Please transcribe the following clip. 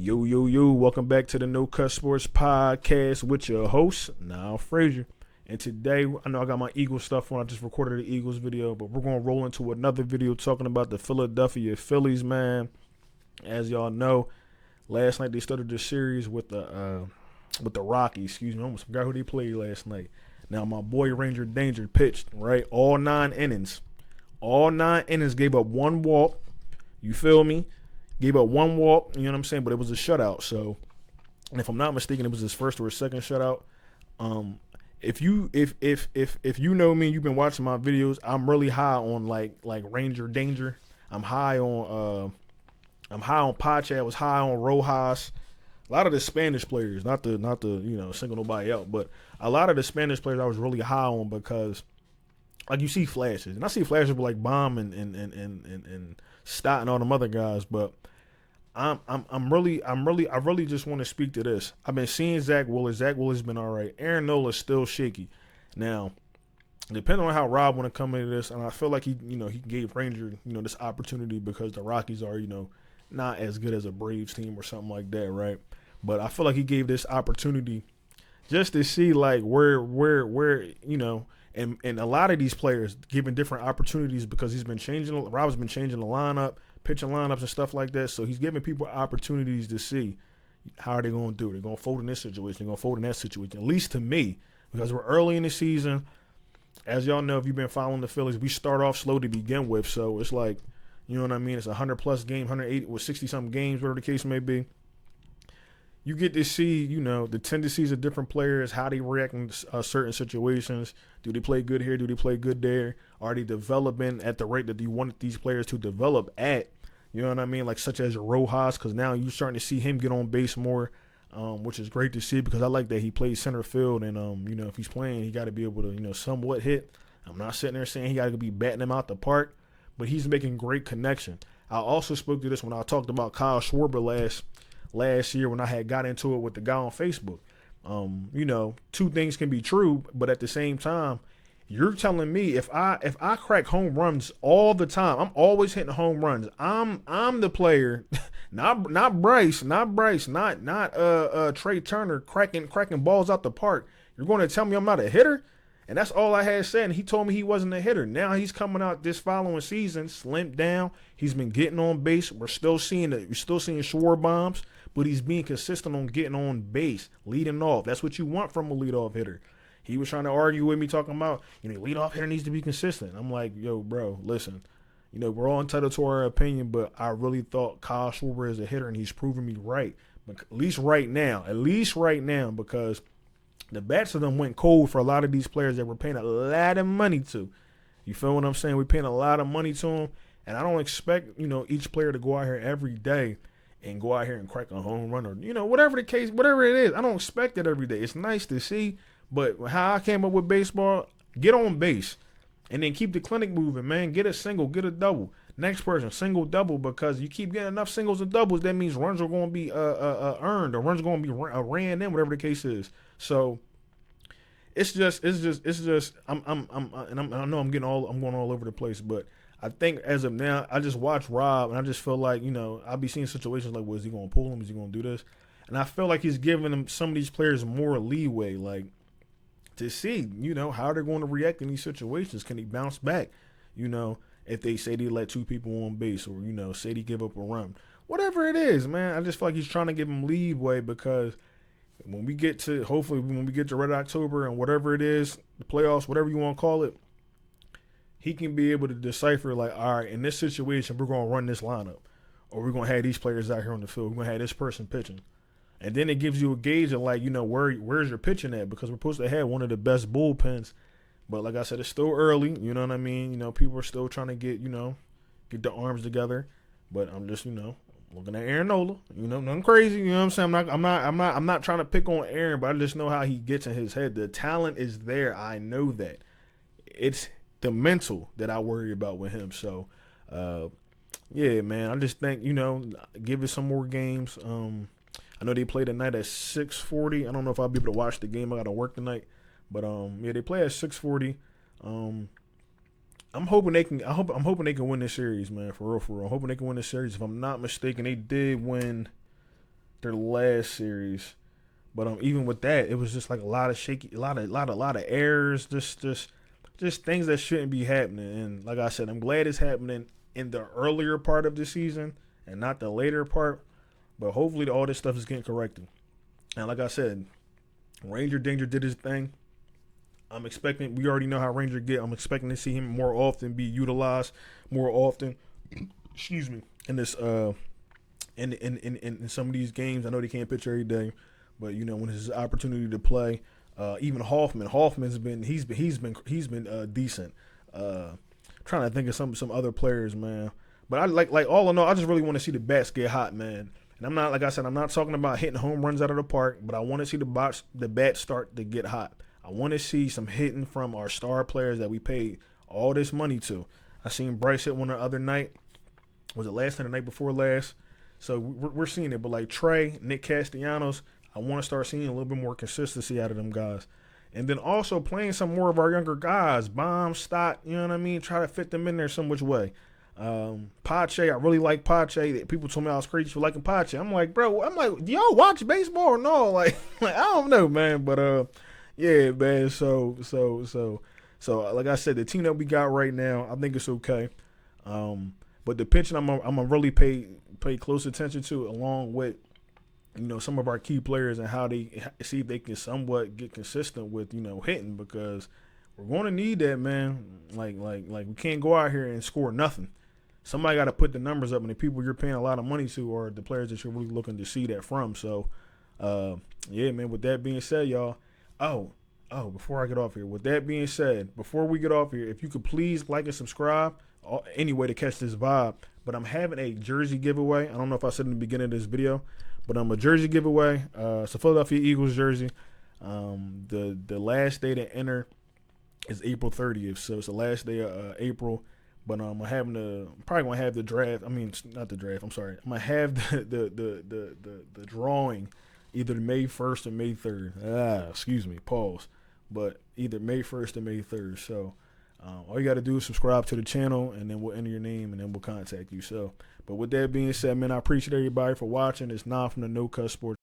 Yo, yo, yo, welcome back to the No Cut Sports Podcast with your host, Niall Frazier. And today, I know I got my Eagles stuff on. I just recorded the Eagles video, but we're going to roll into another video talking about the Philadelphia Phillies, man. As y'all know, last night they started the series with the Rockies. Excuse me, I almost forgot who they played last night. Now, my boy Ranger Danger pitched, right? All 9 innings. All 9 innings, gave up 1 walk. You feel me? Gave up 1 walk, you know what I'm saying? But it was a shutout. So, and if I'm not mistaken, it was his first or his second shutout. If you know me and you've been watching my videos, I'm really high on like Ranger Danger. I'm high on Pache. I was high on Rojas. A lot of the Spanish players, not to single nobody out, but a lot of the Spanish players I was really high on because like you see flashes, and I see flashes with like Baum and Stott and all them other guys, but I really just want to speak to this. I've been seeing Zach Willis. Zach Willis been all right. Aaron Nola's still shaky. Now, depending on how Rob want to come into this, and I feel like he gave Ranger, this opportunity because the Rockies are, not as good as a Braves team or something like that, right? But I feel like he gave this opportunity just to see like where and a lot of these players given different opportunities because Rob's been changing the lineup, pitching lineups and stuff like that. So he's giving people opportunities to see how are they going to do it. They're going to fold in this situation. They're going to fold in that situation. At least to me, because we're early in the season. As y'all know, if you've been following the Phillies, we start off slow to begin with. So it's like, you know what I mean? It's 100-plus game, 180 or 60-something games, whatever the case may be. You get to see, the tendencies of different players, how they react in certain situations. Do they play good here? Do they play good there? Are they developing at the rate that you want these players to develop at? You know what I mean? Like such as Rojas, because now you're starting to see him get on base more, which is great to see because I like that he plays center field. And, if he's playing, he got to be able to, somewhat hit. I'm not sitting there saying he got to be batting him out the park, but he's making great connection. I also spoke to this when I talked about Kyle Schwarber last year when I had got into it with the guy on Facebook. 2 things can be true, but at the same time, you're telling me if I crack home runs all the time, I'm always hitting home runs. I'm the player, not Bryce, not Trey Turner cracking balls out the park. You're going to tell me I'm not a hitter? And that's all I had said. And he told me he wasn't a hitter. Now he's coming out this following season, slimped down. He's been getting on base. We're still seeing shore bombs, but he's being consistent on getting on base, leading off. That's what you want from a leadoff hitter. He was trying to argue with me, talking about, leadoff hitter needs to be consistent. I'm like, yo, bro, listen. We're all entitled to our opinion, but I really thought Kyle Schwarber is a hitter, and he's proving me right. But at least right now, because the bats of them went cold for a lot of these players that we're paying a lot of money to. You feel what I'm saying? We're paying a lot of money to them, and I don't expect, each player to go out here every day and go out here and crack a home run or, whatever the case, whatever it is. I don't expect it every day. It's nice to see, but how I came up with baseball, get on base and then keep the clinic moving, man. Get a single, get a double. Next person, single, double, because you keep getting enough singles and doubles, that means runs are going to be earned or runs are going to be ran in, whatever the case is. So it's just. I know I'm going all over the place, but I think as of now, I just watch Rob and I just feel like I'll be seeing situations like, well, is he going to pull him? Is he going to do this? And I feel like he's giving them some of these players more leeway, like to see how they're going to react in these situations. Can he bounce back? If they say they let 2 people on base or, say they give up a run. Whatever it is, man, I just feel like he's trying to give them leeway because when we get to Red October and whatever it is, the playoffs, whatever you want to call it, he can be able to decipher like, all right, in this situation, we're going to run this lineup or we're going to have these players out here on the field. We're going to have this person pitching. And then it gives you a gauge of like, where's your pitching at? Because we're supposed to have one of the best bullpens. But like I said, it's still early. You know what I mean? People are still trying to get the arms together. But I'm just, looking at Aaron Nola. Nothing crazy. You know what I'm saying? I'm not trying to pick on Aaron, but I just know how he gets in his head. The talent is there. I know that. It's the mental that I worry about with him. So, yeah, man. I just think, give it some more games. I know they play tonight at 6:40. I don't know if I'll be able to watch the game. I got to work tonight. But yeah, they play at 6:40. I'm hoping they can win this series, man, for real. I'm hoping they can win this series. If I'm not mistaken, they did win their last series. But even with that, it was just like a lot of shaky, a lot of errors, just things that shouldn't be happening. And like I said, I'm glad it's happening in the earlier part of the season and not the later part. But hopefully all this stuff is getting corrected. And like I said, Ranger Danger did his thing. I'm expecting. We already know how Ranger get. I'm expecting to see him more often, be utilized more often. Excuse me. In this in some of these games, I know they can't pitch every day, but you know when it's his opportunity to play. Even Hoffman's been decent. Trying to think of some other players, man. But I like all in all, I just really want to see the bats get hot, man. And I'm not, like I said, I'm not talking about hitting home runs out of the park, but I want to see the bats start to get hot. I want to see some hitting from our star players that we paid all this money to. I seen Bryce hit one the other night. Was it last night or the night before last? So we're seeing it. But like Trey, Nick Castellanos, I want to start seeing a little bit more consistency out of them guys. And then also playing some more of our younger guys, Bomb, Stott, you know what I mean? Try to fit them in there some which way. Pache, I really like Pache. People told me I was crazy for liking Pache. I'm like, bro, do y'all watch baseball or no? Like I don't know, man. But yeah, man. So like I said, the team that we got right now, I think it's okay. But the pitching, I'm gonna really pay close attention to, along with some of our key players and how they see if they can somewhat get consistent with hitting, because we're going to need that, man. Like we can't go out here and score nothing. Somebody got to put the numbers up, and the people you're paying a lot of money to are the players that you're really looking to see that from. So, yeah, man. With that being said, y'all. Before I get off here, with that being said, before we get off here, if you could please like and subscribe, anyway to catch this vibe. But I'm having a jersey giveaway. I don't know if I said in the beginning of this video, but I'm a jersey giveaway. It's a Philadelphia Eagles jersey. The last day to enter is April 30th, so it's the last day of April. But I'm probably gonna have the draft. I mean, not the draft. I'm sorry. I'm gonna have the drawing either May 1st or May 3rd. Excuse me. Pause. But either May 1st or May 3rd. So all you got to do is subscribe to the channel, and then we'll enter your name, and then we'll contact you. So, but with that being said, man, I appreciate everybody for watching. It's Nah from the No Cuss Sports.